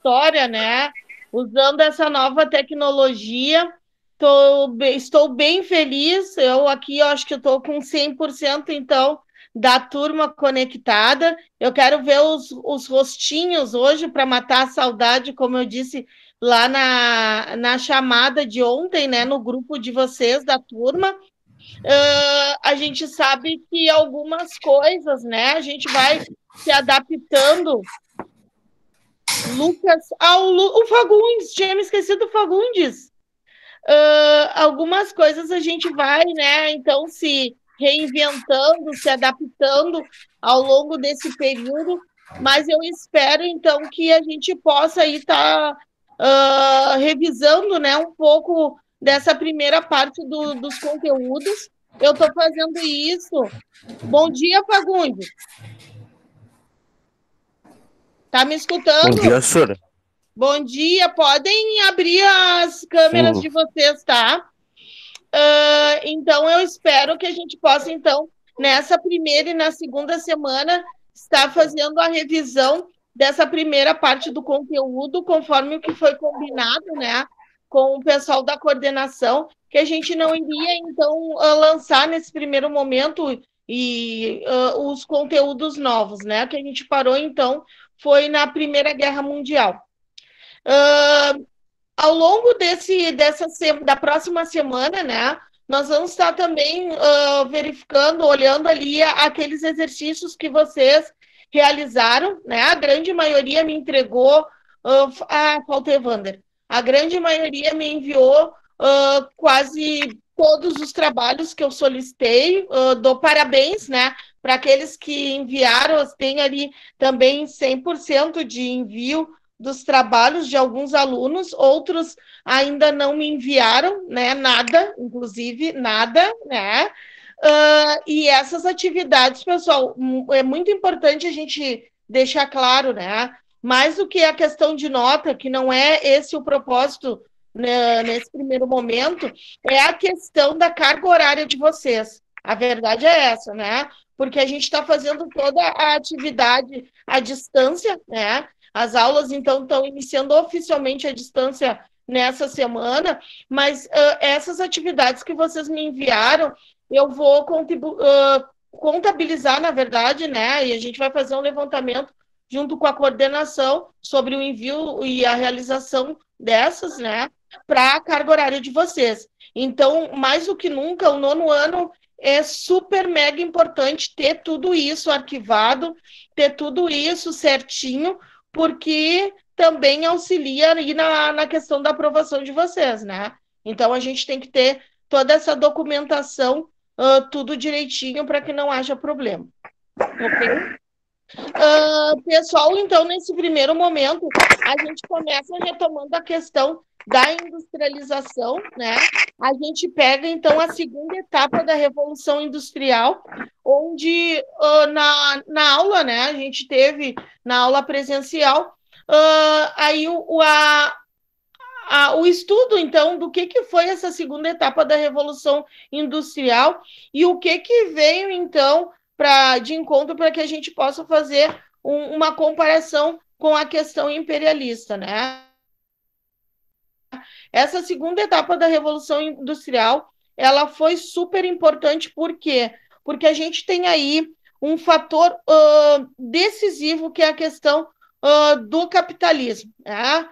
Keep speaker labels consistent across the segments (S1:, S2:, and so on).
S1: história, né? Usando essa nova tecnologia. Estou bem feliz. Eu aqui eu acho que estou com 100% então da turma conectada. Eu quero ver os rostinhos hoje para matar a saudade, como eu disse lá na chamada de ontem, né? No grupo de vocês da turma. A gente sabe que algumas coisas, né? A gente vai se adaptando. Lucas, o Fagundes, tinha me esquecido do Fagundes. Algumas coisas a gente vai, né? Então, se reinventando, se adaptando ao longo desse período, mas eu espero, então, que a gente possa aí estar revisando, né, um pouco dessa primeira parte dos conteúdos. Eu estou fazendo isso. Bom dia, Fagundes. Tá me
S2: Bom dia,
S1: escutando?
S2: senhora.
S1: Bom dia. Podem abrir as câmeras
S2: Sim.
S1: de vocês, tá? Então, eu espero que a gente possa, então, nessa primeira e na segunda semana, estar fazendo a revisão dessa primeira parte do conteúdo, conforme o que foi combinado, né, com o pessoal da coordenação, que a gente não iria, então, lançar nesse primeiro momento os conteúdos novos, né, que a gente parou, então, foi na Primeira Guerra Mundial. Ao longo da próxima semana, né, nós vamos estar também verificando, olhando ali aqueles exercícios que vocês realizaram, né? A grande maioria me entregou, falta Evander. A grande maioria me enviou quase todos os trabalhos que eu solicitei. Dou parabéns, né? Para aqueles que enviaram, tem ali também 100% de envio dos trabalhos de alguns alunos, outros ainda não me enviaram, né, nada, inclusive nada, né, e essas atividades, pessoal, é muito importante a gente deixar claro, né, mais do que a questão de nota, que não é esse o propósito, né, nesse primeiro momento, é a questão da carga horária de vocês. A verdade é essa, né? Porque a gente está fazendo toda a atividade à distância, né? As aulas, então, estão iniciando oficialmente à distância nessa semana, mas essas atividades que vocês me enviaram, eu vou contabilizar, na verdade, né? E a gente vai fazer um levantamento junto com a coordenação sobre o envio e a realização dessas, né? Para a carga horária de vocês. Então, mais do que nunca, o nono ano é super mega importante ter tudo isso arquivado, ter tudo isso certinho, porque também auxilia aí na questão da aprovação de vocês, né? Então, a gente tem que ter toda essa documentação, tudo direitinho, para que não haja problema. Ok? Pessoal, então, nesse primeiro momento, a gente começa retomando a questão da industrialização, né? A gente pega, então, a segunda etapa da Revolução Industrial, onde na aula, né, a gente teve, na aula presencial, aí o estudo, então, do que foi essa segunda etapa da Revolução Industrial e o que veio, então, de encontro para que a gente possa fazer uma comparação com a questão imperialista, né? Essa segunda etapa da Revolução Industrial, ela foi super importante, por quê? Porque a gente tem aí um fator decisivo, que é a questão do capitalismo. Né?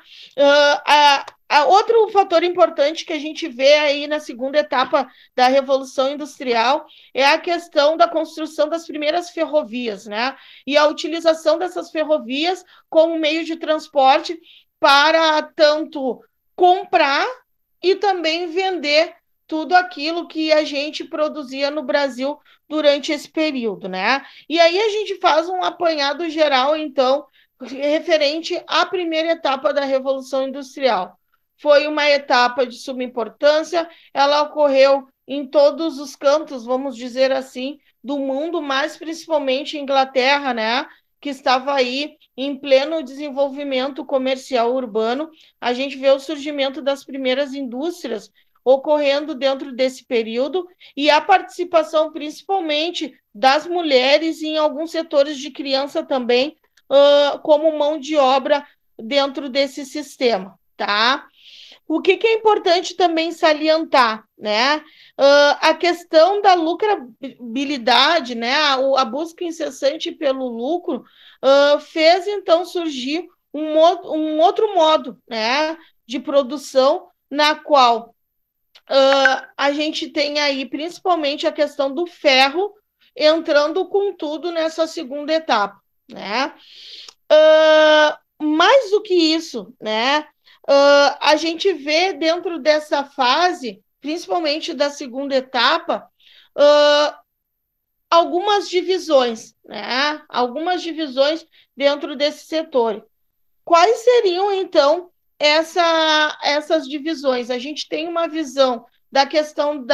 S1: Outro fator importante que a gente vê aí na segunda etapa da Revolução Industrial é a questão da construção das primeiras ferrovias, né? E a utilização dessas ferrovias como meio de transporte para tanto comprar e também vender tudo aquilo que a gente produzia no Brasil durante esse período, né? E aí a gente faz um apanhado geral, então, referente à primeira etapa da Revolução Industrial. Foi uma etapa de suma importância, ela ocorreu em todos os cantos, vamos dizer assim, do mundo, mas principalmente em Inglaterra, né? Que estava aí em pleno desenvolvimento comercial urbano. A gente vê o surgimento das primeiras indústrias ocorrendo dentro desse período e a participação principalmente das mulheres e em alguns setores de criança também, como mão de obra dentro desse sistema, tá? O que é importante também salientar, né? A questão da lucrabilidade, né? A busca incessante pelo lucro fez então surgir um outro modo, né, de produção, na qual a gente tem aí principalmente a questão do ferro entrando com tudo nessa segunda etapa, né? Mais do que isso, né? A gente vê dentro dessa fase, principalmente da segunda etapa, algumas divisões, né? Algumas divisões dentro desse setor. Quais seriam, então, essas divisões? A gente tem uma visão da questão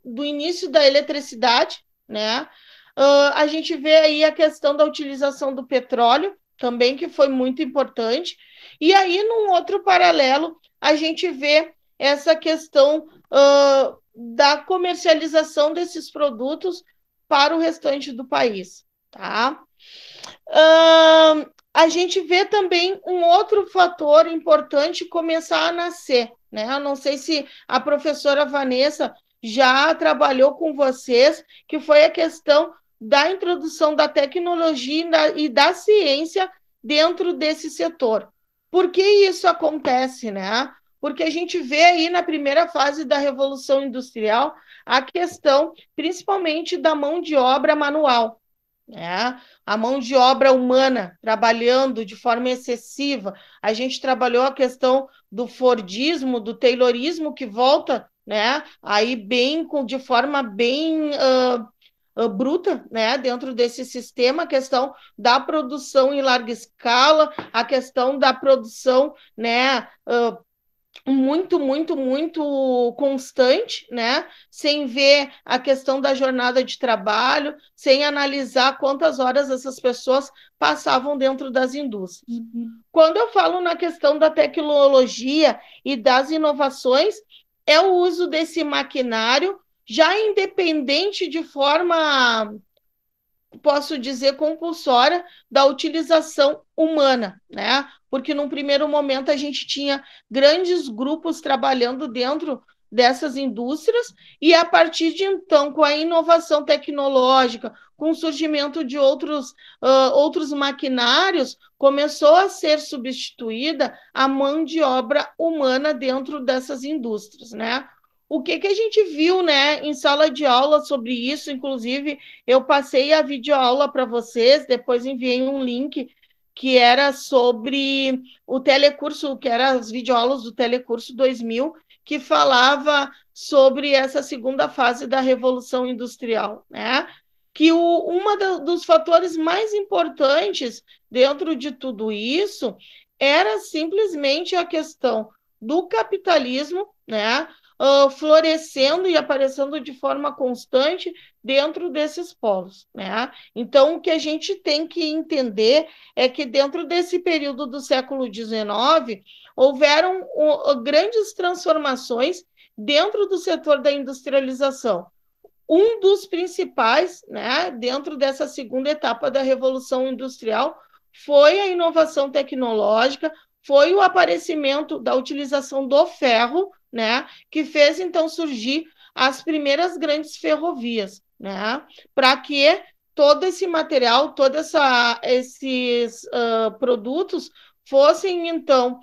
S1: do início da eletricidade, né? A gente vê aí a questão da utilização do petróleo, também, que foi muito importante. E aí, num outro paralelo, a gente vê essa questão da comercialização desses produtos para o restante do país, tá? A gente vê também um outro fator importante começar a nascer, né? Eu não sei se a professora Vanessa já trabalhou com vocês, que foi a questão da introdução da tecnologia e da ciência dentro desse setor. Por que isso acontece, né? Porque a gente vê aí na primeira fase da Revolução Industrial a questão, principalmente, da mão de obra manual, né? A mão de obra humana trabalhando de forma excessiva. A gente trabalhou a questão do Fordismo, do Taylorismo, que volta, né? Aí bem de forma bem bruta, né? Dentro desse sistema, a questão da produção em larga escala, a questão da produção, né? Muito, muito, muito constante, né? Sem ver a questão da jornada de trabalho, sem analisar quantas horas essas pessoas passavam dentro das indústrias. Quando eu falo na questão da tecnologia e das inovações, é o uso desse maquinário já independente de forma, posso dizer, compulsória da utilização humana, né? Porque num primeiro momento a gente tinha grandes grupos trabalhando dentro dessas indústrias e a partir de então, com a inovação tecnológica, com o surgimento de outros maquinários, começou a ser substituída a mão de obra humana dentro dessas indústrias, né? O que a gente viu, né, em sala de aula sobre isso, inclusive eu passei a videoaula para vocês, depois enviei um link que era sobre o telecurso, que eram as videoaulas do Telecurso 2000, que falava sobre essa segunda fase da Revolução Industrial, né? Que dos fatores mais importantes dentro de tudo isso era simplesmente a questão do capitalismo, né? Florescendo e aparecendo de forma constante dentro desses polos, né? Então, o que a gente tem que entender é que dentro desse período do século XIX houveram grandes transformações dentro do setor da industrialização. Um dos principais, né, dentro dessa segunda etapa da Revolução Industrial, foi a inovação tecnológica, foi o aparecimento da utilização do ferro, né, que fez então surgir as primeiras grandes ferrovias, né, para que todo esse material, todos esses produtos fossem então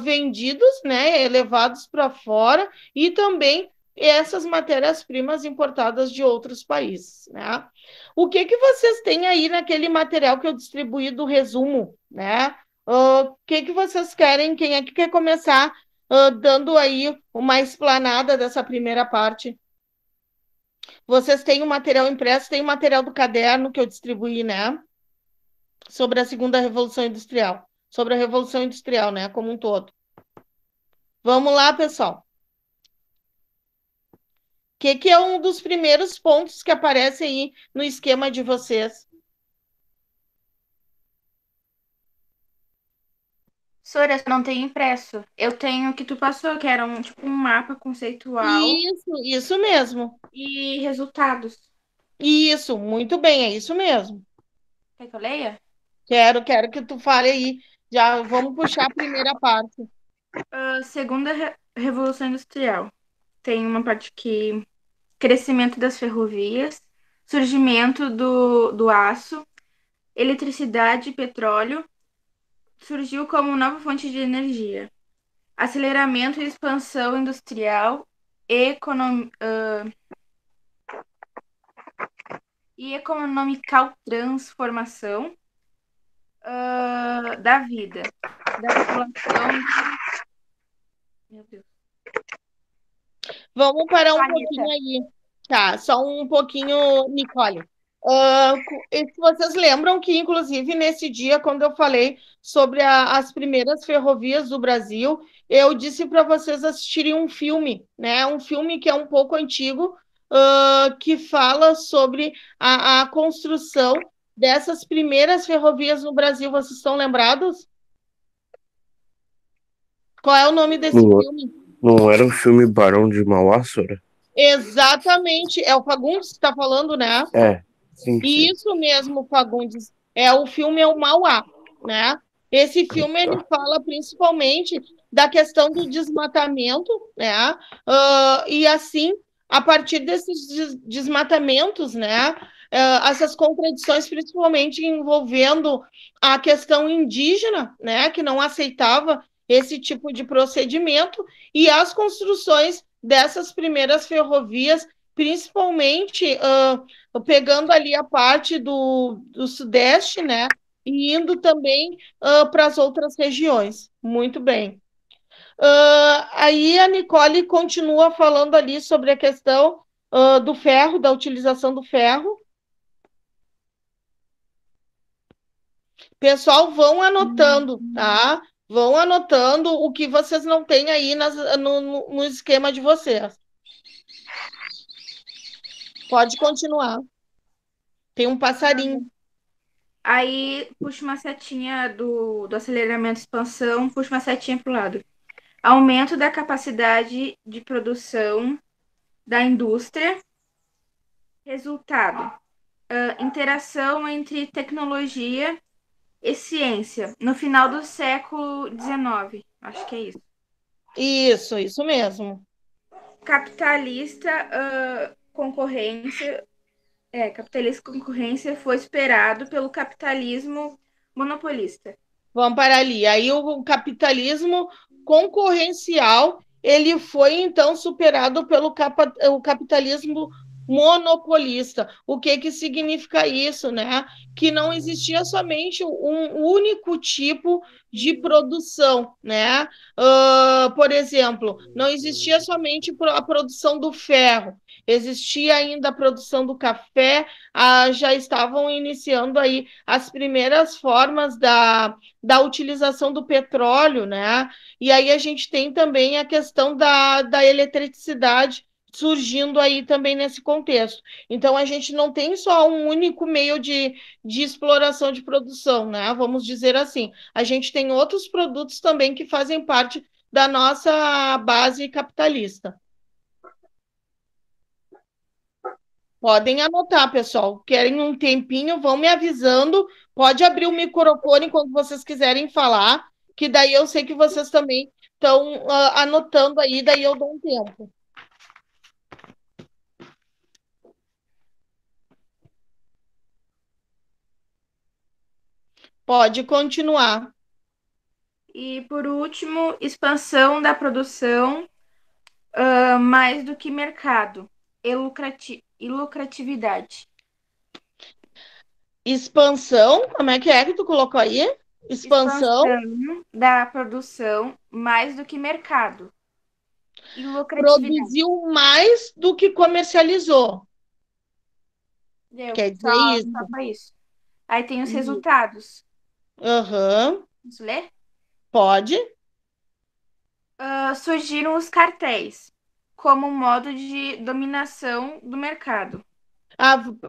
S1: vendidos, né, levados para fora e também essas matérias-primas importadas de outros países, né? O que vocês têm aí naquele material que eu distribuí do resumo, né? O que vocês querem? Quem é que quer começar dando aí uma explanada dessa primeira parte? Vocês têm o material impresso, tem o material do caderno que eu distribuí, né? Sobre a segunda Revolução Industrial. Sobre a Revolução Industrial, né? Como um todo. Vamos lá, pessoal. Que é um dos primeiros pontos que aparece aí no esquema de vocês?
S2: Sora, eu não tenho impresso. Eu tenho o que tu passou, que era tipo um mapa conceitual
S1: Isso mesmo.
S2: e resultados.
S1: Isso, muito bem, é isso mesmo.
S2: Quer que eu leia?
S1: Quero que tu fale aí Já vamos puxar a primeira parte.
S2: Segunda Revolução Industrial. Tem uma parte que crescimento das ferrovias, surgimento do aço, eletricidade e petróleo surgiu como nova fonte de energia. Aceleramento e expansão industrial e economical transformação da vida, da população. Meu Deus.
S1: Vamos parar um
S2: Planeta.
S1: pouquinho aí. Tá, só um pouquinho, Nicole. Vocês lembram que, inclusive, nesse dia, quando eu falei sobre as primeiras ferrovias do Brasil, eu disse para vocês assistirem um filme, né? Um filme que é um pouco antigo, que fala sobre a construção dessas primeiras ferrovias no Brasil. Vocês estão lembrados? Qual é o nome desse filme?
S3: Não era o filme Barão de Mauá, Sora?
S1: Exatamente, é o Fagundes que está falando, né?
S3: É, sim.
S1: Isso mesmo, Fagundes. O filme é o Mauá, né? Esse filme ele fala principalmente da questão do desmatamento, né? E assim, a partir desses desmatamentos, né? Essas contradições, principalmente envolvendo a questão indígena, né? Que não aceitava esse tipo de procedimento e as construções dessas primeiras ferrovias, principalmente pegando ali a parte do Sudeste, né? E indo também para as outras regiões. Muito bem. Aí a Nicole continua falando ali sobre a questão do ferro, da utilização do ferro. Pessoal, vão anotando, tá? Vão anotando o que vocês não têm aí no esquema de vocês. Pode continuar. Tem um passarinho.
S2: Aí puxa uma setinha do aceleramento e expansão, puxa uma setinha para o lado. Aumento da capacidade de produção da indústria. Resultado: interação entre tecnologia e ciência no final do século XIX. Acho que é isso.
S1: Isso mesmo.
S2: Capitalista concorrência. Capitalista concorrência foi esperado pelo capitalismo monopolista.
S1: Vamos para ali. Aí o capitalismo concorrencial ele foi então superado pelo o capitalismo monopolista. O que significa isso, né? Que não existia somente um único tipo de produção, né? Por exemplo, não existia somente a produção do ferro, existia ainda a produção do café, já estavam iniciando aí as primeiras formas da utilização do petróleo, né? E aí a gente tem também a questão da eletricidade surgindo aí também nesse contexto. Então, a gente não tem só um único meio de exploração de produção, né? Vamos dizer assim. A gente tem outros produtos também que fazem parte da nossa base capitalista. Podem anotar, pessoal. Querem um tempinho, vão me avisando. Pode abrir o microfone quando vocês quiserem falar, que daí eu sei que vocês também estão anotando aí, daí eu dou um tempo. Pode continuar.
S2: E, por último, expansão da produção mais do que mercado e lucratividade.
S1: Expansão, como é que tu colocou aí? Expansão
S2: da produção mais do que mercado e lucratividade.
S1: Produziu mais do que comercializou. Quer dizer isso?
S2: Só foi isso. Aí tem os resultados.
S1: Posso
S2: ler?
S1: Pode.
S2: Surgiram os cartéis como modo de dominação do mercado.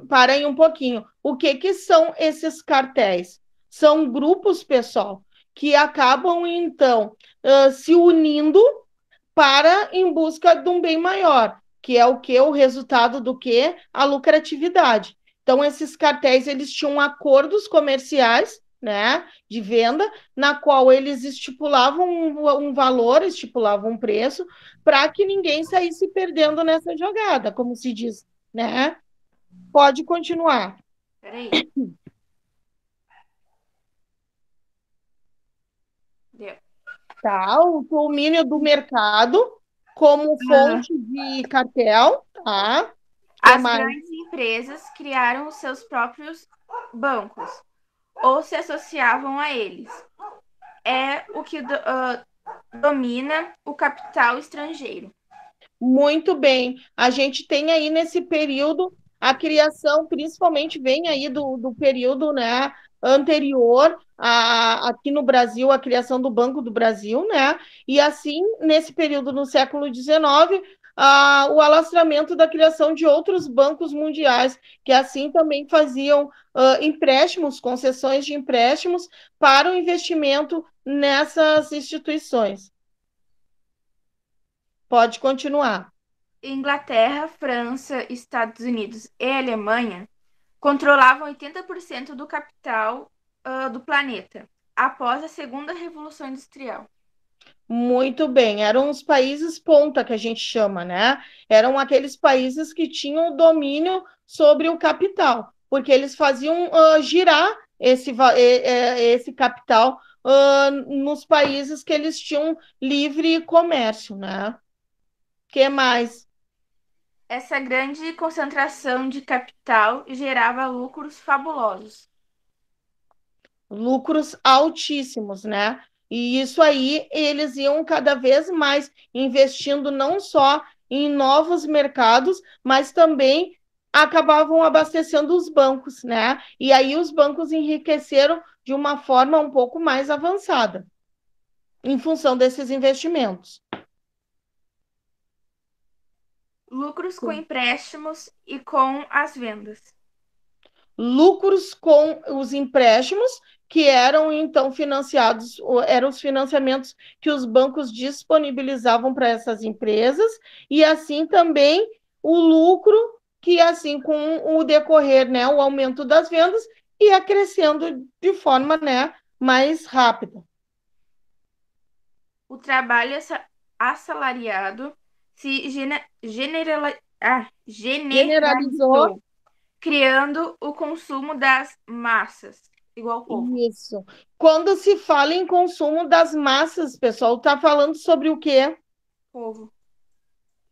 S1: Para aí um pouquinho. O que são esses cartéis? São grupos, pessoal, que acabam, então, se unindo em busca de um bem maior, que é o que? O resultado do que? A lucratividade. Então, esses cartéis, eles tinham acordos comerciais, né, de venda, na qual eles estipulavam um valor, estipulavam um preço, para que ninguém saísse perdendo nessa jogada, como se diz, né? Pode continuar.
S2: Peraí. Deu.
S1: Tá? O domínio do mercado como fonte de cartel, tá? Que
S2: As
S1: mais?
S2: grandes empresas criaram os seus próprios bancos ou se associavam a eles. É o que domina o capital estrangeiro.
S1: Muito bem. A gente tem aí nesse período a criação, principalmente vem aí do período, né, anterior aqui no Brasil, a criação do Banco do Brasil, né? E assim, nesse período no século XIX, o alastramento da criação de outros bancos mundiais, que assim também faziam empréstimos, concessões de empréstimos para o investimento nessas instituições. Pode continuar.
S2: Inglaterra, França, Estados Unidos e Alemanha controlavam 80% do capital do planeta após a Segunda Revolução Industrial.
S1: Muito bem, eram os países ponta que a gente chama, né? Eram aqueles países que tinham domínio sobre o capital, porque eles faziam girar esse capital nos países que eles tinham livre comércio, né? O que mais?
S2: Essa grande concentração de capital gerava lucros fabulosos.
S1: Lucros altíssimos, né? E isso aí eles iam cada vez mais investindo não só em novos mercados, mas também acabavam abastecendo os bancos, né? E aí os bancos enriqueceram de uma forma um pouco mais avançada, em função desses investimentos.
S2: Lucros com empréstimos e com as vendas.
S1: Lucros com os empréstimos, que eram então financiados, eram os financiamentos que os bancos disponibilizavam para essas empresas, e assim também o lucro, que assim com o decorrer, né, o aumento das vendas, ia crescendo de forma, né, mais rápida.
S2: O trabalho assalariado se generalizou, criando o consumo das massas, igual o povo.
S1: Isso. Quando se fala em consumo das massas, pessoal, está falando sobre o quê?
S2: Povo.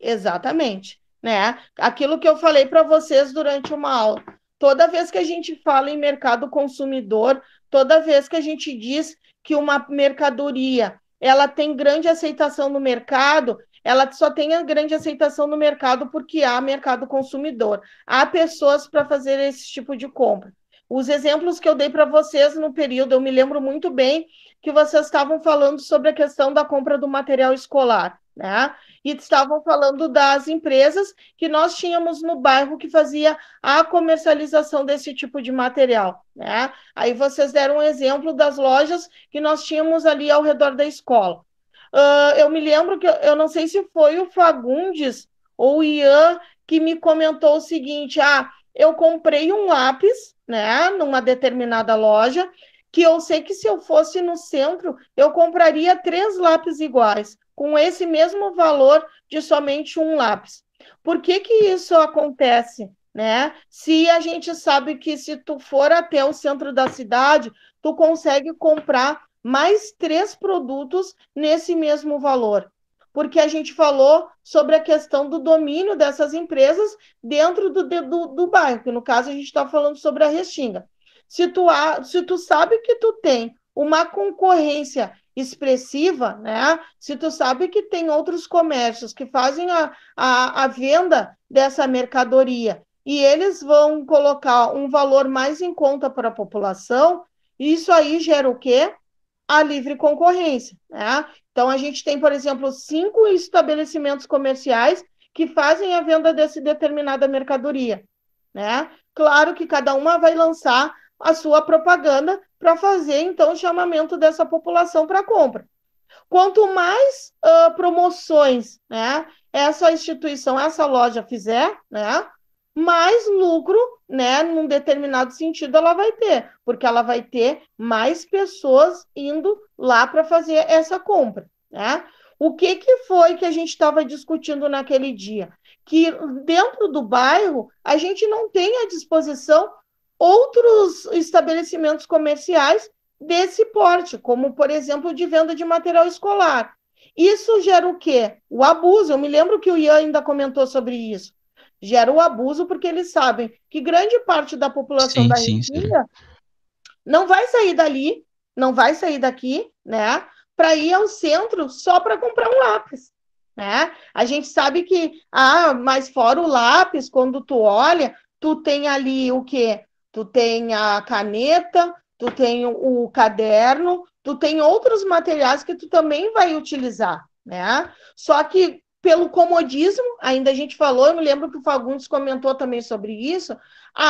S1: Exatamente, né? Aquilo que eu falei para vocês durante uma aula. Toda vez que a gente fala em mercado consumidor, toda vez que a gente diz que uma mercadoria ela tem grande aceitação no mercado, ela só tem a grande aceitação no mercado porque há mercado consumidor. Há pessoas para fazer esse tipo de compra. Os exemplos que eu dei para vocês no período, eu me lembro muito bem que vocês estavam falando sobre a questão da compra do material escolar, né? E estavam falando das empresas que nós tínhamos no bairro que fazia a comercialização desse tipo de material, né? Aí vocês deram um exemplo das lojas que nós tínhamos ali ao redor da escola. Eu me lembro que, eu não sei se foi o Fagundes ou o Ian que me comentou o seguinte, eu comprei um lápis, né, numa determinada loja, que eu sei que se eu fosse no centro, eu compraria 3 lápis iguais, com esse mesmo valor de somente um lápis. Por que que isso acontece, né? Se a gente sabe que se tu for até o centro da cidade, tu consegue comprar mais 3 produtos nesse mesmo valor. Porque a gente falou sobre a questão do domínio dessas empresas dentro do bairro, que no caso a gente está falando sobre a Restinga. Se tu sabe que tu tem uma concorrência expressiva, né? Se tu sabe que tem outros comércios que fazem a venda dessa mercadoria e eles vão colocar um valor mais em conta para a população, isso aí gera o quê? A livre concorrência, né? Então, a gente tem, por exemplo, 5 estabelecimentos comerciais que fazem a venda dessa determinada mercadoria, né? Claro que cada uma vai lançar a sua propaganda para fazer, então, o chamamento dessa população para compra. Quanto mais promoções, né, essa instituição, essa loja fizer, né, mais lucro, né, num determinado sentido ela vai ter, porque ela vai ter mais pessoas indo lá para fazer essa compra, né? O que foi que a gente estava discutindo naquele dia? Que dentro do bairro a gente não tem à disposição outros estabelecimentos comerciais desse porte, como, por exemplo, de venda de material escolar. Isso gera o quê? O abuso. Eu me lembro que o Ian ainda comentou sobre isso. Gera o abuso porque eles sabem que grande parte da população da
S4: Sim, Cira.
S1: Restinga não vai sair dali, não vai sair daqui, né, para ir ao centro só para comprar um lápis, né? A gente sabe que, mas fora o lápis, quando tu olha, tu tem ali o quê? Tu tem a caneta, tu tem o caderno, tu tem outros materiais que tu também vai utilizar, né? Só que pelo comodismo, ainda a gente falou, eu me lembro que o Fagundes comentou também sobre isso.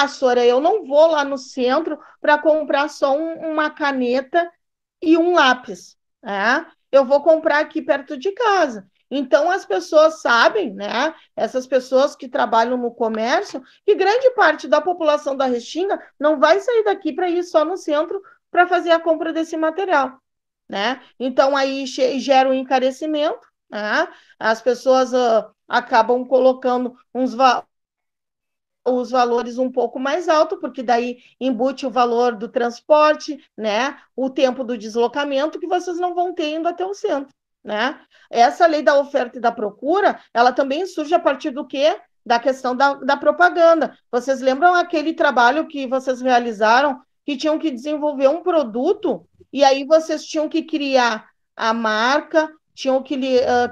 S1: Sora, eu não vou lá no centro para comprar só uma caneta e um lápis, né? Eu vou comprar aqui perto de casa. Então, as pessoas sabem, né? Essas pessoas que trabalham no comércio, que grande parte da população da Restinga não vai sair daqui para ir só no centro para fazer a compra desse material, né? Então, aí gera um encarecimento, né? As pessoas acabam colocando os valores um pouco mais alto, porque daí embute o valor do transporte, né? O tempo do deslocamento que vocês não vão ter indo até o centro, né? Essa lei da oferta e da procura, ela também surge a partir do quê? Da questão da propaganda. Vocês lembram aquele trabalho que vocês realizaram, que tinham que desenvolver um produto, e aí vocês tinham que criar a marca, tinham que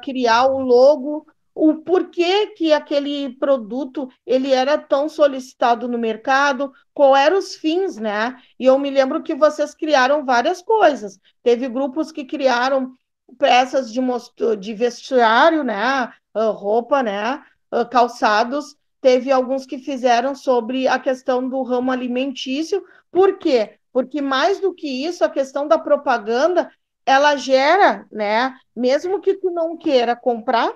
S1: criar o logo, o porquê que aquele produto ele era tão solicitado no mercado, qual eram os fins, né? E eu me lembro que vocês criaram várias coisas. Teve grupos que criaram peças de vestiário, né? Roupa, né? Calçados. Teve alguns que fizeram sobre a questão do ramo alimentício. Por quê? Porque mais do que isso, a questão da propaganda, ela gera, né? Mesmo que tu não queira comprar,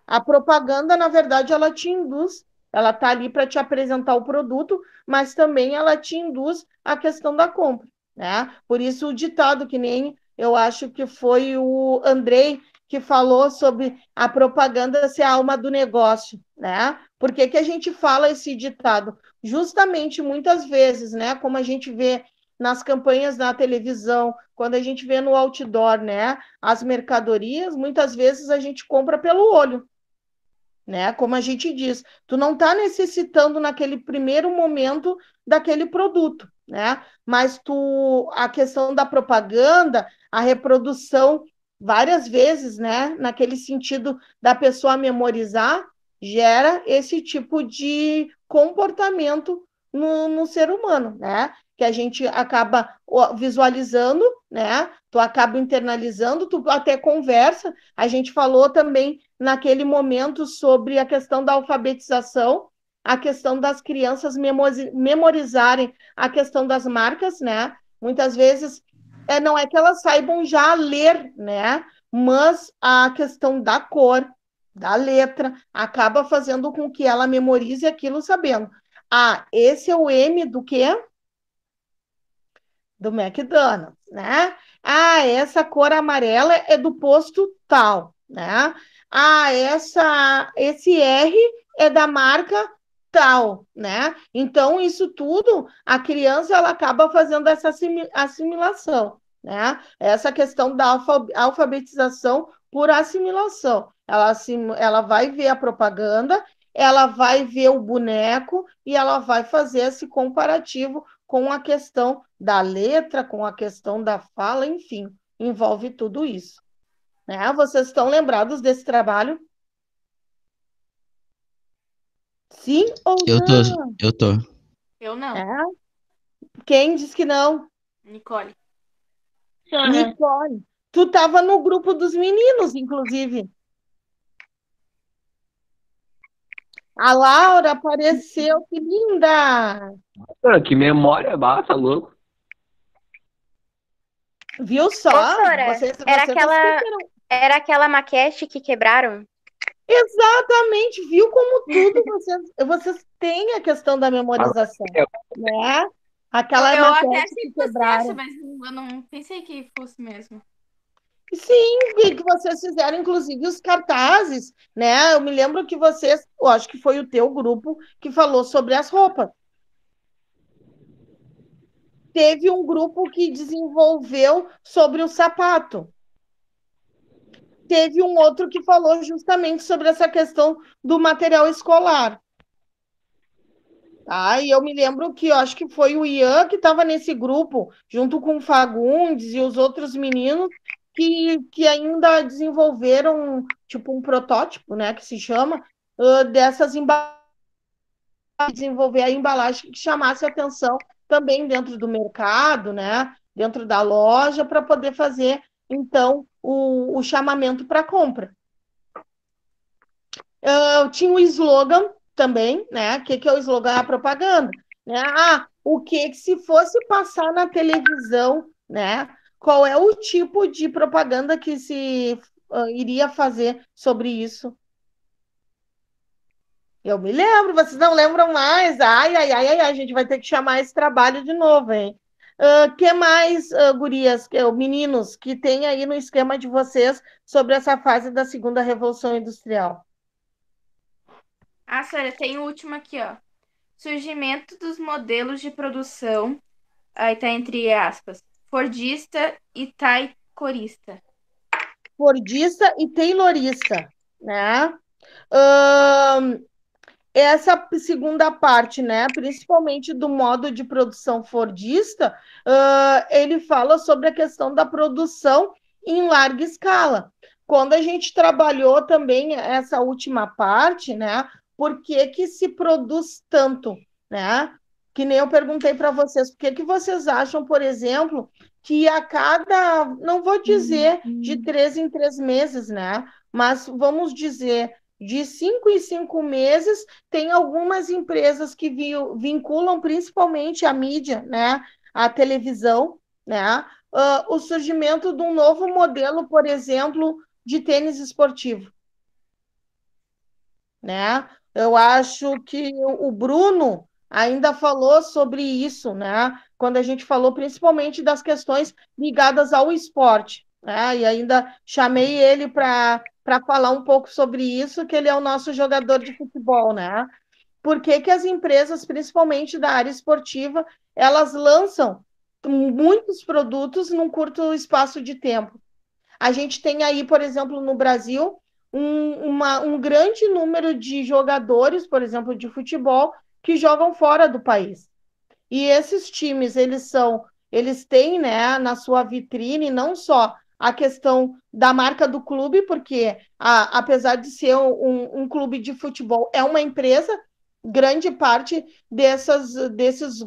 S1: a propaganda, na verdade, ela te induz, ela está ali para te apresentar o produto, mas também ela te induz à questão da compra, né? Por isso o ditado, que nem eu acho que foi o Andrei que falou sobre a propaganda ser a alma do negócio, né? Por que que a gente fala esse ditado? Justamente, muitas vezes, né? Como a gente vê nas campanhas na televisão, quando a gente vê no outdoor, né? As mercadorias, muitas vezes a gente compra pelo olho, né? Como a gente diz, tu não está necessitando naquele primeiro momento daquele produto, né? Mas a questão da propaganda, a reprodução várias vezes, né? Naquele sentido da pessoa memorizar, gera esse tipo de comportamento no ser humano, né? Que a gente acaba visualizando, né? Tu acaba internalizando, tu até conversa. A gente falou também naquele momento sobre a questão da alfabetização, a questão das crianças memorizarem a questão das marcas, né? Muitas vezes não é que elas saibam já ler, né? Mas a questão da cor, da letra, acaba fazendo com que ela memorize aquilo sabendo. Esse é o M do quê? Do McDonald's, né? Essa cor amarela é do posto tal, né? Esse R é da marca tal, né? Então, isso tudo, a criança, ela acaba fazendo essa assimilação, né? Essa questão da alfabetização por assimilação. Ela vai ver a propaganda, ela vai ver o boneco e ela vai fazer esse comparativo com a questão da letra, com a questão da fala, enfim, envolve tudo isso. Né? Vocês estão lembrados desse trabalho? Sim ou não?
S4: Eu tô.
S2: Eu não.
S1: Quem diz que não?
S2: Nicole.
S1: Nicole. Tu estava no grupo dos meninos, inclusive. A Laura apareceu, que linda!
S5: Que memória, tá louco.
S1: Viu só?
S6: Sora, era aquela maquete que quebraram?
S1: Exatamente, viu como tudo vocês têm a questão da memorização, né? Aquela
S2: Eu até
S1: maquete
S2: achei
S1: que
S2: que fosse essa,
S1: quebraram.
S2: mas eu não pensei que fosse mesmo.
S1: Sim, e que vocês fizeram, inclusive, os cartazes, né? Eu me lembro que vocês, eu acho que foi o teu grupo que falou sobre as roupas. Teve um grupo que desenvolveu sobre o sapato. Teve um outro que falou justamente sobre essa questão do material escolar. Tá? E eu me lembro que eu acho que foi o Ian que estava nesse grupo, junto com o Fagundes e os outros meninos, que ainda desenvolveram tipo um protótipo, né, que se chama, dessas embalagens, desenvolver a embalagem que chamasse atenção também dentro do mercado, né, dentro da loja, para poder fazer, então, o chamamento para compra. Tinha o slogan também, né? O que é o slogan? A propaganda. Né? O que se fosse passar na televisão, né? Qual é o tipo de propaganda que se iria fazer sobre isso? Eu me lembro, vocês não lembram mais? Ai, ai, ai, ai, a gente vai ter que chamar esse trabalho de novo, hein? Que mais, gurias, meninos, que tem aí no esquema de vocês sobre essa fase da segunda revolução industrial?
S2: Ah, Sônia, tem o último aqui, ó. Surgimento dos modelos de produção, aí tá entre aspas, Fordista e Taikorista.
S1: Fordista e taylorista, né? Ahn, Essa segunda parte, né, principalmente do modo de produção fordista, ele fala sobre a questão da produção em larga escala. Quando a gente trabalhou também essa última parte, né, por que que se produz tanto, né? Que nem eu perguntei para vocês, por que que vocês acham, por exemplo, que a cada, não vou dizer de 3 em 3 meses, né? Mas vamos dizer de 5 em 5 meses, tem algumas empresas que vinculam principalmente a mídia, né, a televisão, né, o surgimento de um novo modelo, por exemplo, de tênis esportivo, né? Eu acho que o Bruno ainda falou sobre isso, né? Quando a gente falou principalmente das questões ligadas ao esporte, né? E ainda chamei ele para falar um pouco sobre isso, que ele é o nosso jogador de futebol, né? Por que que as empresas, principalmente da área esportiva, elas lançam muitos produtos num curto espaço de tempo? A gente tem aí, por exemplo, no Brasil, um grande número de jogadores, por exemplo, de futebol, que jogam fora do país. E esses times, eles têm, né, na sua vitrine não só a questão da marca do clube, porque apesar de ser um clube de futebol, é uma empresa, grande parte desses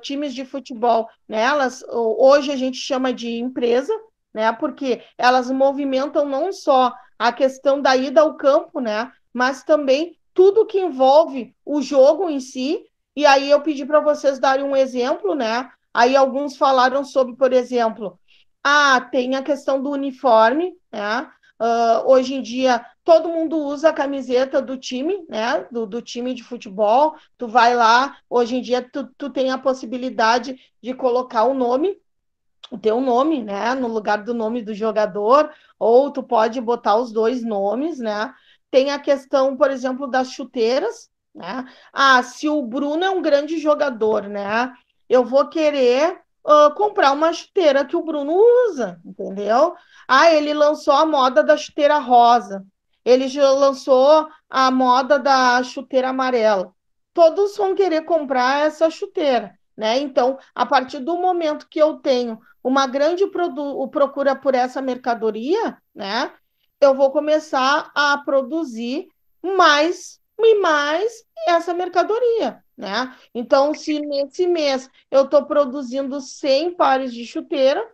S1: times de futebol, né, hoje a gente chama de empresa, né, porque elas movimentam não só a questão da ida ao campo, né, mas também tudo que envolve o jogo em si. E aí eu pedi para vocês darem um exemplo, né? Aí alguns falaram sobre, por exemplo, tem a questão do uniforme, né? Hoje em dia todo mundo usa a camiseta do time, né? Do time de futebol. Tu vai lá, hoje em dia tu tem a possibilidade de colocar o teu nome, né? No lugar do nome do jogador, ou tu pode botar os dois nomes, né? Tem a questão, por exemplo, das chuteiras, né? Se o Bruno é um grande jogador, né? Eu vou querer comprar uma chuteira que o Bruno usa, entendeu? Ele lançou a moda da chuteira rosa. Ele já lançou a moda da chuteira amarela. Todos vão querer comprar essa chuteira, né? Então, a partir do momento que eu tenho uma grande procura por essa mercadoria, né? Eu vou começar a produzir mais e mais essa mercadoria, né? Então, se nesse mês eu estou produzindo 100 pares de chuteira,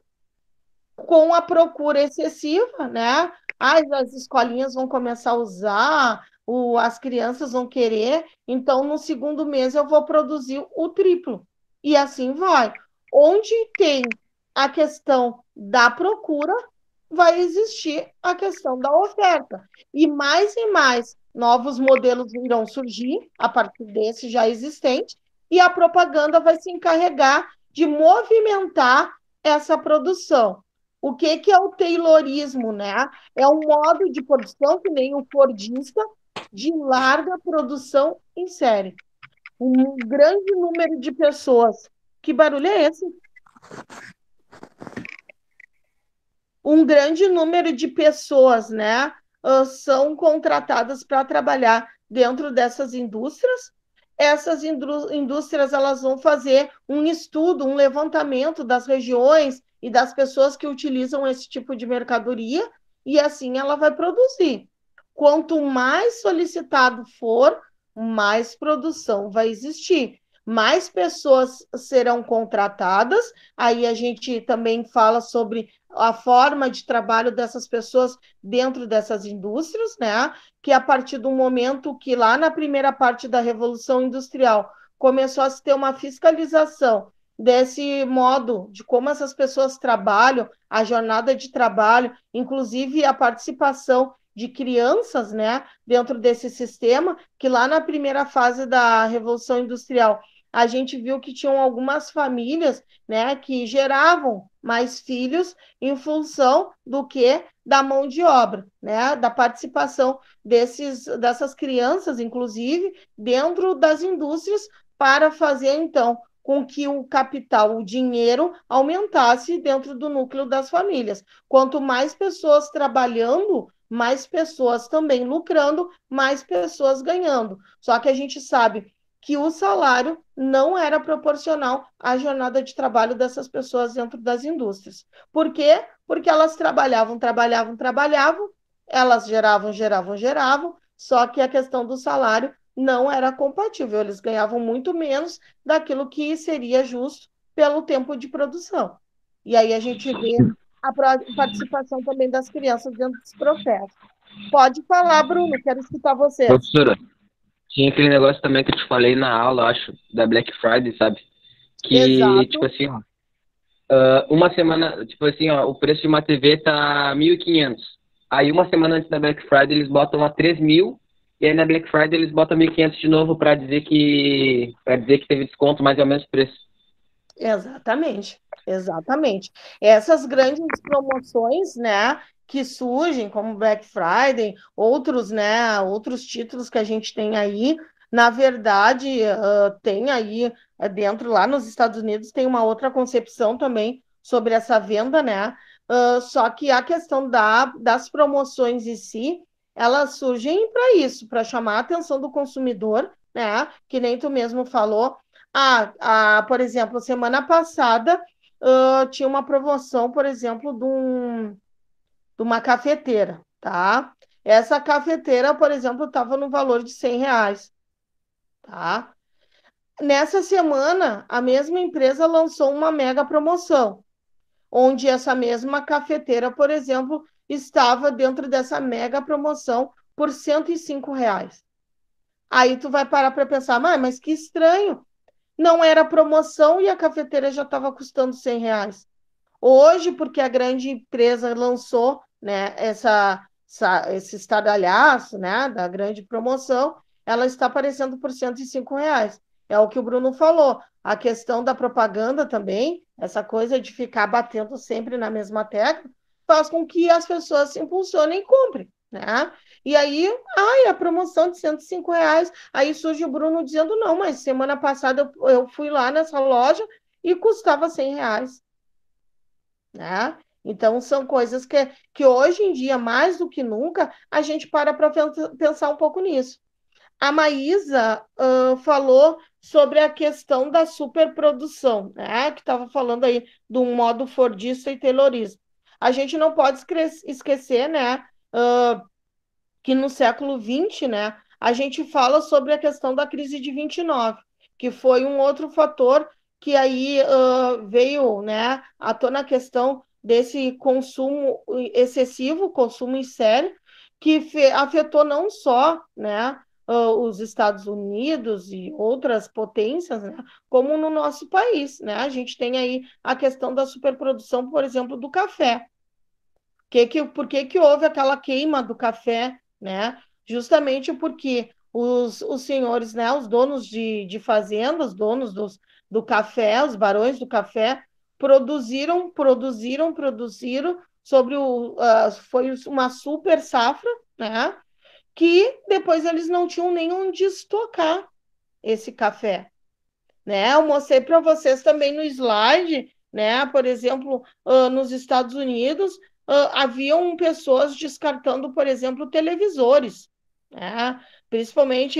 S1: com a procura excessiva, né? As escolinhas vão começar a usar, as crianças vão querer, então no segundo mês eu vou produzir o triplo. E assim vai. Onde tem a questão da procura, vai existir a questão da oferta. E mais novos modelos irão surgir a partir desse já existente, e a propaganda vai se encarregar de movimentar essa produção. O que é o taylorismo, né? É um modo de produção, que nem o fordista, de larga produção em série. Um grande número de pessoas. Que barulho é esse? Um grande número de pessoas, né, são contratadas para trabalhar dentro dessas indústrias. Essas indústrias elas vão fazer um estudo, um levantamento das regiões e das pessoas que utilizam esse tipo de mercadoria, e assim ela vai produzir. Quanto mais solicitado for, mais produção vai existir. Mais pessoas serão contratadas. Aí a gente também fala sobre a forma de trabalho dessas pessoas dentro dessas indústrias, né? Que a partir do momento que lá na primeira parte da Revolução Industrial começou a se ter uma fiscalização desse modo de como essas pessoas trabalham, a jornada de trabalho, inclusive a participação de crianças, né, dentro desse sistema, que lá na primeira fase da Revolução Industrial a gente viu que tinham algumas famílias, né, que geravam mais filhos em função do que da mão de obra, né, da participação dessas crianças, inclusive, dentro das indústrias, para fazer, então, com que o capital, o dinheiro, aumentasse dentro do núcleo das famílias. Quanto mais pessoas trabalhando, mais pessoas também lucrando, mais pessoas ganhando. Só que a gente sabe que o salário não era proporcional à jornada de trabalho dessas pessoas dentro das indústrias. Por quê? Porque elas trabalhavam, elas geravam, só que a questão do salário não era compatível, eles ganhavam muito menos daquilo que seria justo pelo tempo de produção. E aí a gente vê a participação também das crianças dentro desse processo. Pode falar, Bruno, quero escutar vocês.
S5: Professora, tinha aquele negócio também que eu te falei na aula, acho, da Black Friday, sabe? Que,
S1: Exato.
S5: tipo assim, ó, uma semana, tipo assim, ó, o preço de uma TV tá 1.500. Aí uma semana antes da Black Friday eles botam a 3.000, e aí na Black Friday eles botam 1.500 de novo pra dizer que teve desconto, mas é o mesmo preço.
S1: Exatamente, exatamente. Essas grandes promoções, né, que surgem, como Black Friday, outros, né, outros títulos que a gente tem aí, na verdade, tem aí dentro, lá nos Estados Unidos, tem uma outra concepção também sobre essa venda, né? Só que a questão das promoções em si, elas surgem para isso, para chamar a atenção do consumidor, né? Que nem tu mesmo falou. Por exemplo, semana passada tinha uma promoção, por exemplo, de uma cafeteira, tá? Essa cafeteira, por exemplo, estava no valor de R$ 100, tá? Nessa semana, a mesma empresa lançou uma mega promoção, onde essa mesma cafeteira, por exemplo, estava dentro dessa mega promoção por R$ 105. Aí tu vai parar para pensar, mas que estranho. Não era promoção e a cafeteira já estava custando R$ 100. Hoje, porque a grande empresa lançou, né, esse estardalhaço, né, da grande promoção, ela está aparecendo por R$ 105. É o que o Bruno falou. A questão da propaganda também, essa coisa de ficar batendo sempre na mesma tecla, faz com que as pessoas se impulsionem e comprem, né? E aí, a promoção de R$ 105. Aí surge o Bruno dizendo, não, mas semana passada eu fui lá nessa loja e custava R$ 100. Né? Então, são coisas que hoje em dia, mais do que nunca, a gente para pensar um pouco nisso. A Maísa falou sobre a questão da superprodução, né? Que estava falando aí de um modo fordista e taylorismo. A gente não pode esquecer, né, que no século XX, né, a gente fala sobre a questão da crise de 29, que foi um outro fator que aí veio, né, à tona a questão desse consumo excessivo, consumo em série, que afetou não só, né, os Estados Unidos e outras potências, né, como no nosso país, né? A gente tem aí a questão da superprodução, por exemplo, do café. Por que houve aquela queima do café, né? Justamente porque os senhores, né, os donos de fazendas, donos do café, os barões do café, produziram foi uma super safra, né? Que depois eles não tinham nem onde estocar esse café, né? Eu mostrei para vocês também no slide, né? Por exemplo, nos Estados Unidos, haviam pessoas descartando, por exemplo, televisores, né? Principalmente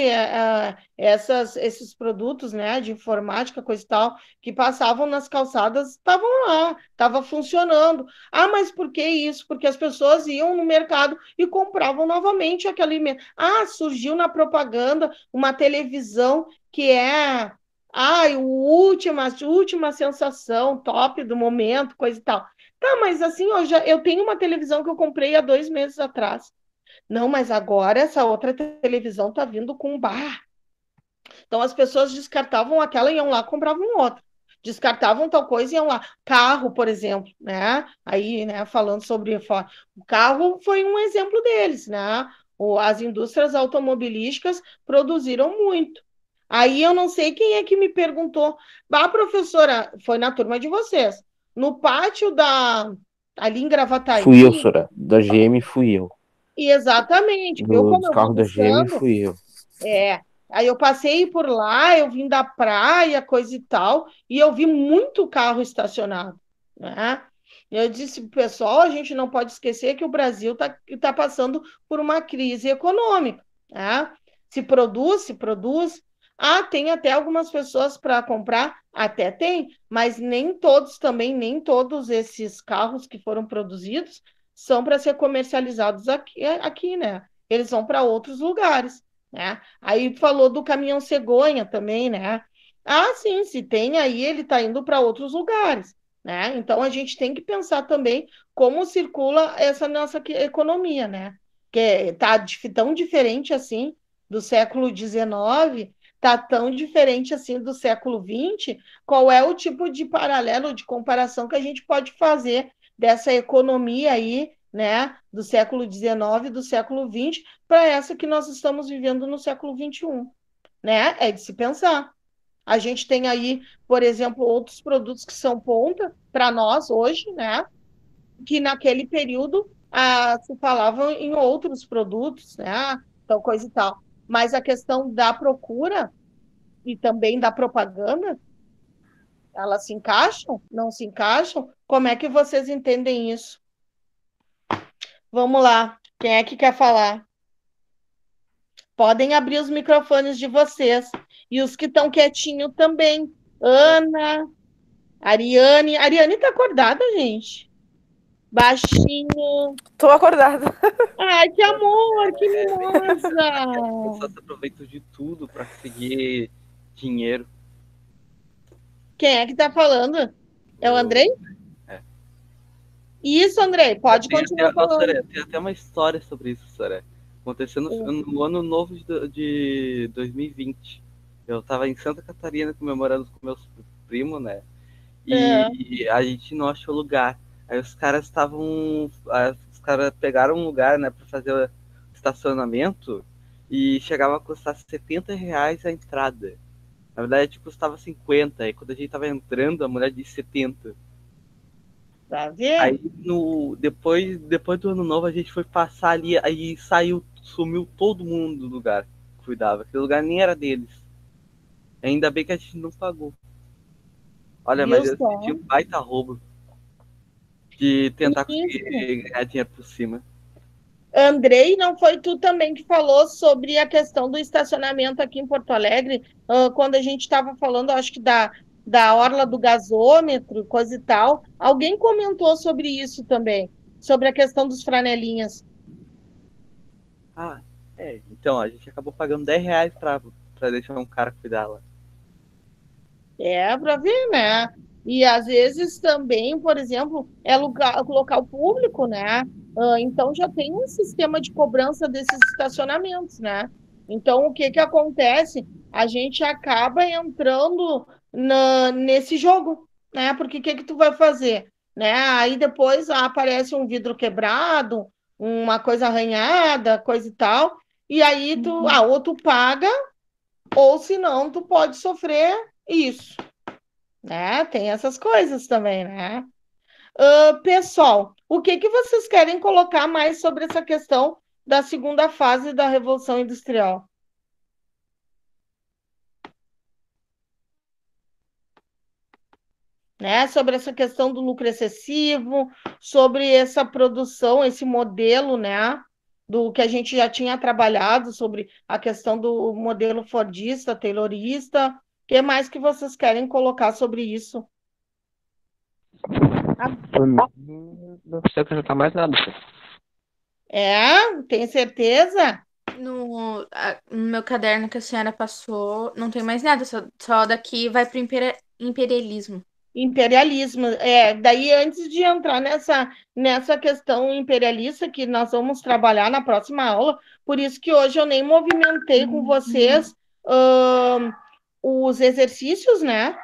S1: esses produtos, né, de informática, coisa e tal, que passavam nas calçadas, estavam lá, estava funcionando. Ah, mas por que isso? Porque as pessoas iam no mercado e compravam novamente aquele alimento. Ah, surgiu na propaganda uma televisão que é última sensação, top do momento, coisa e tal. Tá, mas assim, eu tenho uma televisão que eu comprei há 2 meses atrás. Não, mas agora essa outra televisão tá vindo com bar. Então as pessoas descartavam aquela e iam lá, compravam outra. Descartavam tal coisa e iam lá. Carro, por exemplo, né? Aí, né, falando sobre o carro foi um exemplo deles, né? As indústrias automobilísticas produziram muito. Aí eu não sei quem é que me perguntou. Bah, professora, foi na turma de vocês. No pátio ali em Gravataí.
S3: Fui eu, Sora. Da GM fui eu.
S1: Exatamente. Eu, como
S3: Dos
S1: eu vim
S3: carros da GM
S1: buscando,
S3: fui eu.
S1: aí eu passei por lá, eu vim da praia, coisa e tal, e eu vi muito carro estacionado, né? Eu disse, pessoal, a gente não pode esquecer que o Brasil tá passando por uma crise econômica, né? Se produz. Ah, tem até algumas pessoas para comprar, até tem, mas nem todos esses carros que foram produzidos são para ser comercializados aqui, né? Eles vão para outros lugares, né? Aí falou do caminhão cegonha também, né? Ah, sim, se tem aí, ele está indo para outros lugares, né? Então a gente tem que pensar também como circula essa nossa economia, né? Que está tão diferente assim do século XIX, está tão diferente assim do século XX. Qual é o tipo de paralelo, de comparação que a gente pode fazer dessa economia aí, né, do século XIX, do século XX, para essa que nós estamos vivendo no século XXI, né? É de se pensar. A gente tem aí, por exemplo, outros produtos que são ponta para nós hoje, né? Que naquele período se falavam em outros produtos, né? Então, coisa e tal. Mas a questão da procura e também da propaganda, elas se encaixam? Não se encaixam? Como é que vocês entendem isso? Vamos lá. Quem é que quer falar? Podem abrir os microfones de vocês. E os que estão quietinhos também. Ana, Ariane. Ariane tá acordada, gente? Baixinho.
S4: Tô acordada.
S1: Ai, que amor, que mimosa.
S6: Só se aproveita de tudo para conseguir dinheiro.
S1: Quem é que tá falando? É o Andrei?
S6: É.
S1: Isso, Andrei, pode continuar falando.
S6: Soraya, tem até uma história sobre isso, Soraya. Aconteceu no ano novo de 2020. Eu tava em Santa Catarina comemorando com meus primos, né? E a gente não achou lugar. Aí os caras pegaram um lugar, né, pra fazer o estacionamento e chegava a custar R$70 a entrada. Na verdade, custava 50. E quando a gente tava entrando, a mulher disse 70.
S1: Tá vendo?
S6: Aí depois do ano novo a gente foi passar ali, aí sumiu todo mundo do lugar que cuidava. Aquele lugar nem era deles. Ainda bem que a gente não pagou. Olha, mas eu senti um baita roubo de tentar conseguir ganhar dinheiro por cima.
S1: Andrei, não foi tu também que falou sobre a questão do estacionamento aqui em Porto Alegre, quando a gente estava falando, acho que da orla do gasômetro, coisa e tal. Alguém comentou sobre isso também, sobre a questão dos franelinhas.
S6: Ah, então, a gente acabou pagando R$10 pra deixar um cara cuidar lá.
S1: Para ver, né? E às vezes também, por exemplo, é local público, né? Então já tem um sistema de cobrança desses estacionamentos, né? Então o que acontece? A gente acaba entrando nesse jogo, né? Porque o que tu vai fazer? né? Aí depois aparece um vidro quebrado, uma coisa arranhada, coisa e tal, e aí tu, ou tu paga, ou se não, tu pode sofrer isso, né? Tem essas coisas também, né? Pessoal, o que que vocês querem colocar mais sobre essa questão da segunda fase da Revolução Industrial? Né? Sobre essa questão do lucro excessivo, sobre essa produção, esse modelo, né? Do que a gente já tinha trabalhado, sobre a questão do modelo fordista, taylorista. O que mais que vocês querem colocar sobre isso?
S5: Por mim, não precisa acrescentar mais nada.
S1: Tem certeza?
S2: No meu caderno que a senhora passou, não tem mais nada, só daqui vai pro imperialismo.
S1: Imperialismo. Daí antes de entrar nessa questão imperialista que nós vamos trabalhar na próxima aula, por isso que hoje eu nem movimentei com vocês os exercícios, né?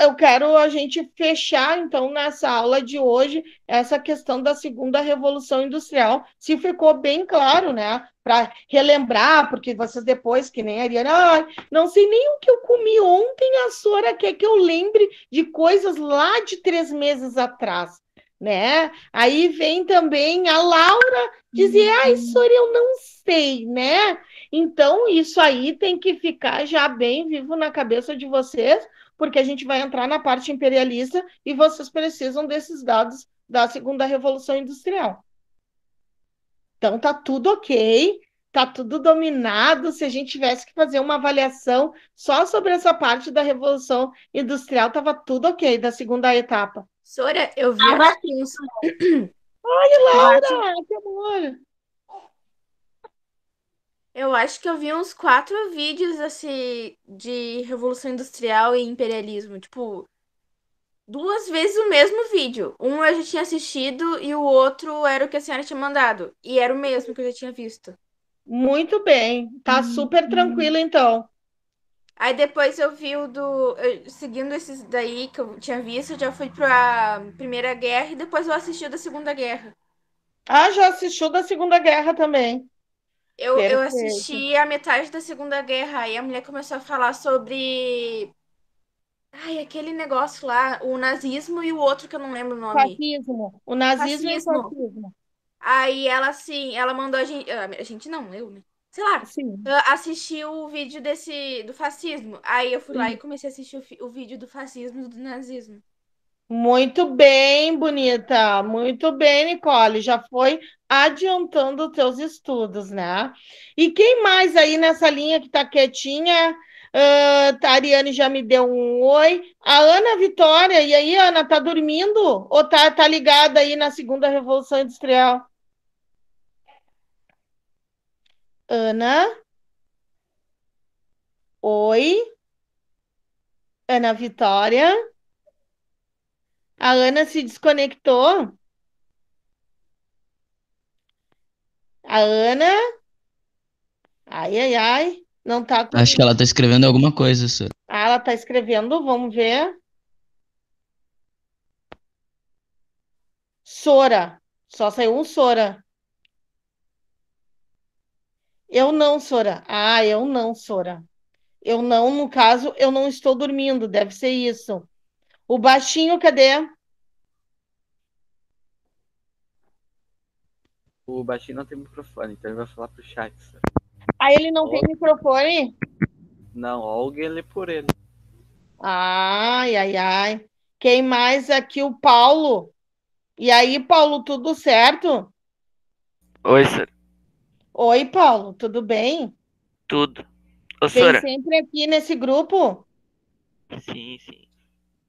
S1: Eu quero a gente fechar, então, nessa aula de hoje, essa questão da segunda revolução industrial, se ficou bem claro, né? Para relembrar, porque vocês depois, que nem a Ariana, não sei nem o que eu comi ontem, a senhora quer que eu lembre de coisas lá de 3 meses atrás, né? Aí vem também a Laura dizer, ai, senhora, eu não sei, né? Então, isso aí tem que ficar já bem vivo na cabeça de vocês, porque a gente vai entrar na parte imperialista e vocês precisam desses dados da segunda revolução industrial. Então, tá tudo ok, tá tudo dominado. Se a gente tivesse que fazer uma avaliação só sobre essa parte da revolução industrial, tava tudo ok, da segunda etapa.
S2: Sora, eu vi aqui uns...
S1: Ai, Laura, que amor!
S2: Eu acho que eu vi uns 4 vídeos, assim, de Revolução Industrial e Imperialismo. Tipo, 2 vezes o mesmo vídeo. Um eu já tinha assistido e o outro era o que a senhora tinha mandado. E era o mesmo que eu já tinha visto.
S1: Muito bem, tá super tranquilo, então.
S2: Aí depois eu vi seguindo esses daí que eu tinha visto, eu já fui pra Primeira Guerra e depois eu assisti o da Segunda Guerra.
S1: Já assistiu da Segunda Guerra também.
S2: Eu
S1: Perfeito.
S2: assisti a metade da Segunda Guerra, aí a mulher começou a falar sobre... Ai, aquele negócio lá, o nazismo e o outro que eu não lembro o nome.
S1: Fascismo. O nazismo e o
S2: Fascismo.
S1: fascismo.
S2: Aí ela, assim, ela mandou a gente não, eu, né? Sei lá,
S1: Sim.
S2: assistiu o vídeo do fascismo. Aí eu fui lá e comecei a assistir o vídeo do fascismo e do nazismo.
S1: Muito bem, bonita. Muito bem, Nicole. Já foi adiantando os teus estudos, né? E quem mais aí nessa linha que tá quietinha? A Ariane já me deu um oi. A Ana Vitória. E aí, Ana, tá dormindo? Ou tá ligada aí na segunda Revolução Industrial? Ana? Oi? Ana Vitória? A Ana se desconectou? A Ana? Ai, ai, ai. Não tá com...
S4: Acho que ela tá escrevendo alguma coisa, senhor.
S1: ela tá escrevendo, vamos ver. Sora. Só saiu um Sora. Eu não, Sora. Eu não, Sora. Eu não, no caso, eu não estou dormindo. Deve ser isso. O baixinho, cadê?
S6: O baixinho não tem microfone, então ele vai falar pro chat. Sabe?
S1: Ele não tem microfone?
S6: Não, alguém lê por ele.
S1: Ai, ai, ai. Quem mais aqui? O Paulo. E aí, Paulo, tudo certo?
S7: Oi, senhor.
S1: Oi, Paulo, tudo bem?
S7: Tudo. Ô,
S1: Vem
S7: senhora.
S1: sempre aqui nesse grupo?
S7: Sim, sim.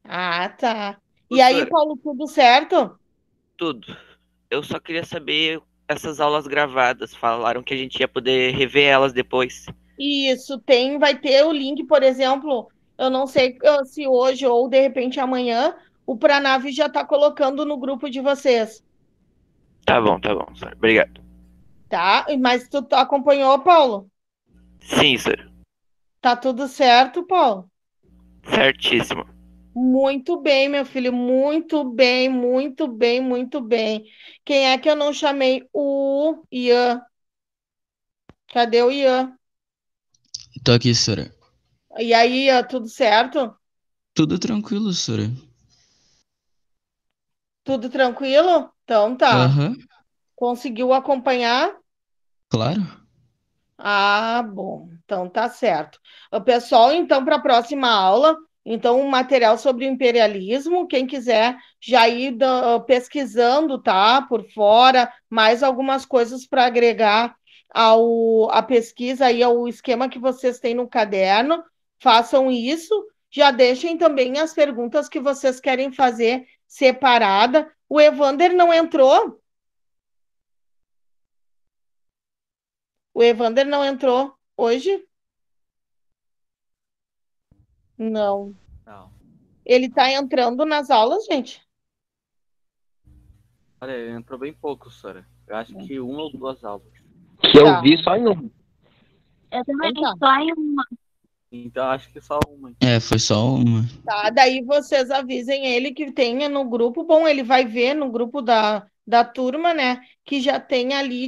S1: Tá.
S7: Ô,
S1: E aí,
S7: senhora.
S1: Paulo, tudo certo?
S7: Tudo. Eu só queria saber essas aulas gravadas. Falaram que a gente ia poder rever elas depois.
S1: Isso, vai ter o link, por exemplo, eu não sei se hoje ou de repente amanhã, o Pranav já está colocando no grupo de vocês,
S7: Tá bom, senhora. Obrigado.
S1: tá? Mas tu acompanhou, Paulo?
S7: Sim, senhora.
S1: Tá tudo certo, Paulo?
S7: Certíssimo.
S1: Muito bem, meu filho, muito bem, muito bem, muito bem. Quem é que eu não chamei? O Ian. Cadê o Ian?
S4: Tô aqui, senhora.
S1: E aí, Ian, tudo certo?
S4: Tudo tranquilo, senhora.
S1: Tudo tranquilo? Então tá.
S4: Aham,
S1: Conseguiu acompanhar?
S4: claro.
S1: Ah, bom. Então tá certo. O pessoal, então, para a próxima aula, então, um material sobre o imperialismo, quem quiser já ir pesquisando, tá? Por fora, mais algumas coisas para agregar à pesquisa e ao esquema que vocês têm no caderno, façam isso. Já deixem também as perguntas que vocês querem fazer separada. O Evander não entrou? O Evander não entrou hoje? Não.
S6: Não.
S1: Ele está entrando nas aulas, gente?
S6: Olha, entrou bem pouco, senhora. Eu acho que uma ou duas aulas.
S5: Que eu
S1: Tá.
S5: vi só em um.
S8: Eu também
S1: Então tá.
S8: só em uma.
S6: Então acho que só uma.
S4: É, foi só uma.
S1: Tá, daí vocês avisem ele que tenha no grupo. Bom, ele vai ver no grupo da turma, né? Que já tem ali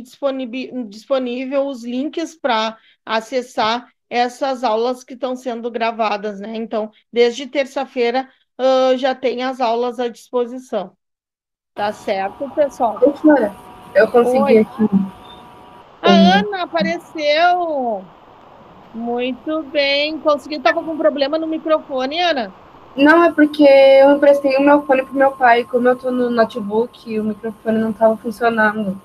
S1: disponível os links para acessar essas aulas que estão sendo gravadas, né? Então, desde terça-feira, já tem as aulas à disposição. Tá certo, pessoal?
S9: Professora, eu consegui
S1: Oi.
S9: aqui.
S1: A Ana apareceu. Muito bem. Conseguiu. Estava com problema no microfone, Ana?
S9: Não, é porque eu emprestei o meu fone pro meu pai. Como eu tô no notebook, o microfone não estava funcionando.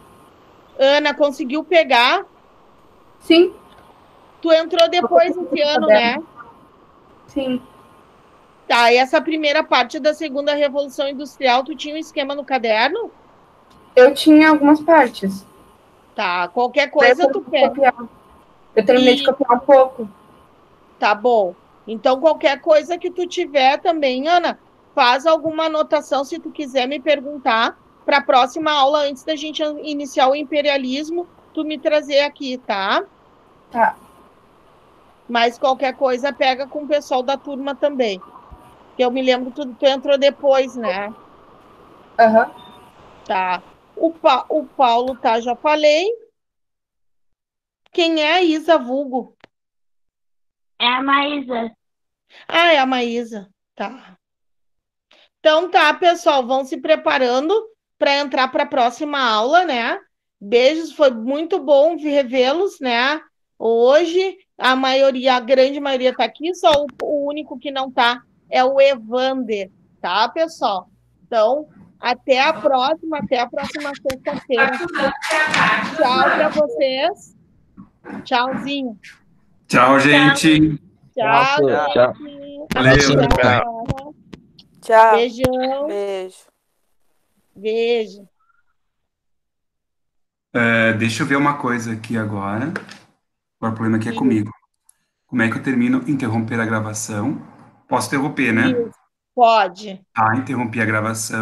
S1: Ana, conseguiu pegar?
S9: Sim,
S1: Tu entrou depois esse ano, né?
S9: sim.
S1: Tá, e essa primeira parte da segunda Revolução Industrial, tu tinha um esquema no caderno?
S9: Eu tinha algumas partes.
S1: Tá, qualquer
S9: Daí
S1: coisa tu pega.
S9: Eu terminei de copiar um pouco.
S1: Tá bom. Então, qualquer coisa que tu tiver também, Ana, faz alguma anotação se tu quiser me perguntar para a próxima aula, antes da gente iniciar o imperialismo, tu me trazer aqui, tá?
S9: Tá.
S1: Mas qualquer coisa pega com o pessoal da turma também. Que eu me lembro que tu entrou depois, né?
S9: Aham.
S1: Tá. O Paulo, tá, já falei. Quem é a Isa Vulgo?
S8: É a Maísa.
S1: Ah, é a Maísa. Tá. Então tá, pessoal, vão se preparando para entrar para a próxima aula, né? Beijos, foi muito bom revê-los, né? Hoje a grande maioria tá aqui, só o único que não tá é o Evander, tá, pessoal? Então, até a próxima sexta-feira. Tchau para vocês. Tchauzinho.
S10: Tchau, gente.
S1: Tchau,
S5: Tchau.
S1: gente.
S10: Valeu.
S1: Tchau.
S11: Tchau.
S1: Beijão.
S11: Beijo.
S1: Beijo.
S10: Deixa eu ver uma coisa aqui agora. Agora o problema aqui é comigo. Como é que eu termino interromper a gravação? Posso interromper, né?
S1: Isso. Pode.
S10: Tá, interrompi a gravação.